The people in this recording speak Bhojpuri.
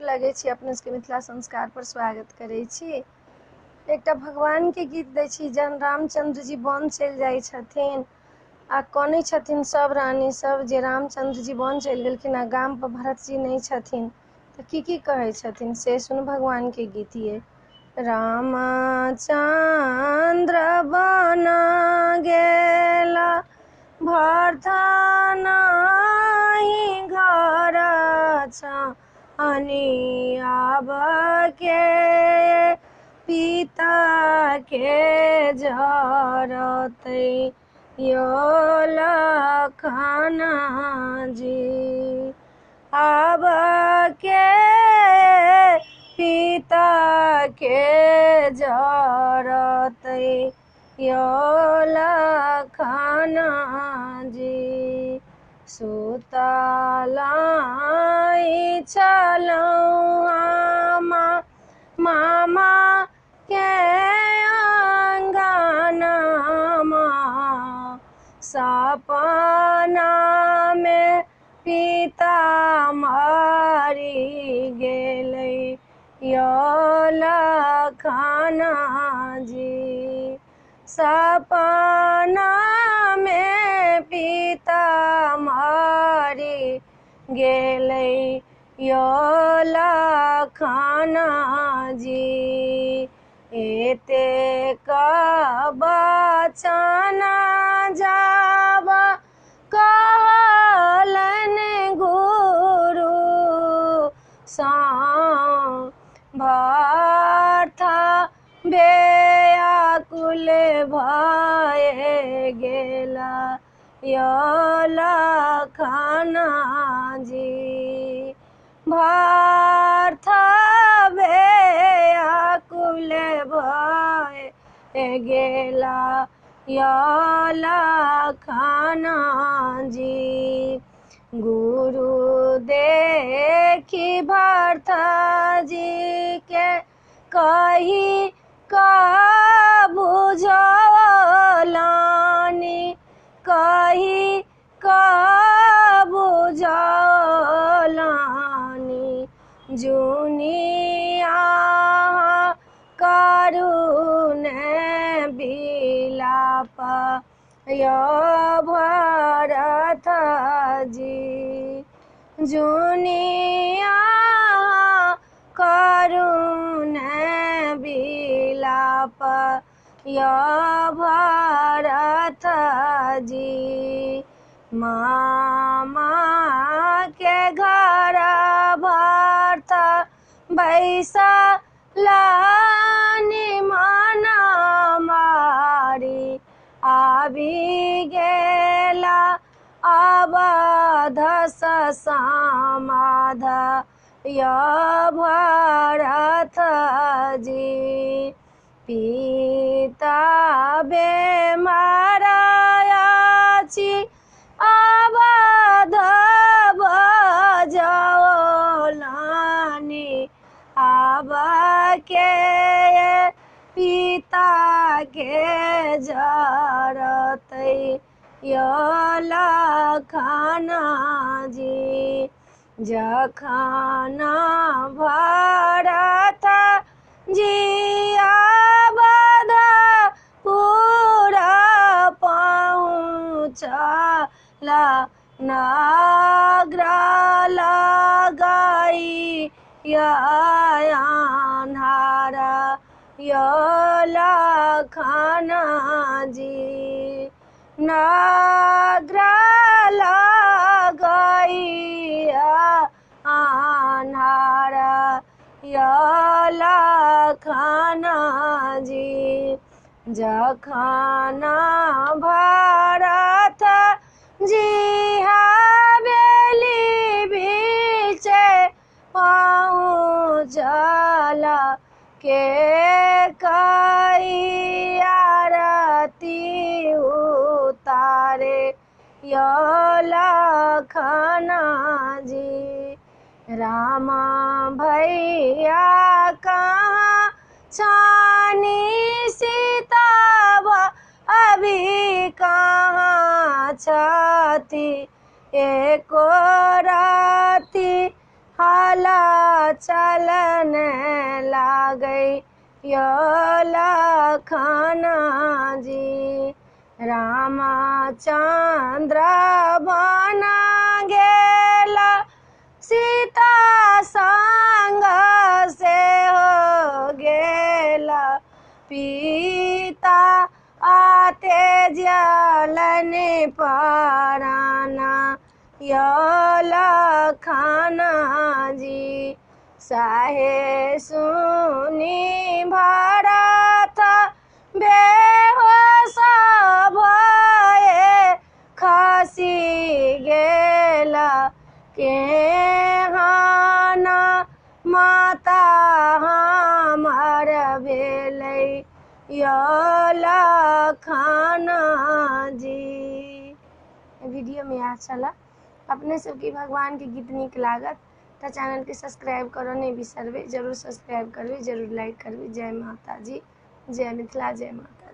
लगे छी अपने सबके मिथिला संस्कार पर स्वागत करे छी। एकटा भगवान के गीत दै छी। जहन रामचंद्र जी वन चलि जाइ छथिन आ कनै छथिन सब रानी सब जे रामचंद्र जी वन चलि गेलखिन आ गाम पर भरत जी नहीं छथिन तऽ की कहै छथिन से सुन भगवान के गीत ये। रामचंद्र वन गेला भरत नहीं घर छनि आब के पिता के जरतै यो लखन जी। आब के पिता के जरतै यो लखन जी। सुतलाई छलहुँ मामा के अंगनमा सपना में पिता मरि गेलै यो लखन जी। सपना में पिता मरि गेलै यो लखन जी। एतेक बचन जाब कहलनि गुरु सँ भरत व्याकुल भए गेला यो लखन जी। भरत व्याकुल भए गेला यो लखन जी। गुरु देखी भरत जी के कही का बुझौलानी कही का बुझौलानी जुनिया करुणे बिलाप यो भरत जी। जुनिया करुणे बिलाप यो भरत जी। मामा के घर भरत बैसलानि मन मारी आबि गेला अवध समाध यो भरत जी। पिता बेमार अछि अवध बजौलानि आब के पिता के जरतै यो लखन जी। जखन भरत जी अवधपुर पहुँचला नगर लगई अन्हार यो लखन जी। नगर लगई अन्हार यो लखन जी। जखन भरत जी हवेली बीचे पहुँचला के कई आरती उतारे यो लखन जी। राम भैया कहाँ छानी सीता अभी कहाँ छथि एको राति हाला चलन लागै यो लखन जी। रामचंद्र बन गेला सीता संग से हो गेला पिता आते जलन पराना यो लखन जी। साहे सुनी भरत बेहोश भये खसी गेला केहन माता हमर भेलै यो लखन जी। वीडियो में अच्छा लगा अपने सबके भगवान के गीत नीक लागत तो चैनल के सब्सक्राइब करो नहीं बिसरबे, जरूर सब्सक्राइब करबे, जरूर लाइक करबे। जय माता जी, जय मिथिला, जय माता।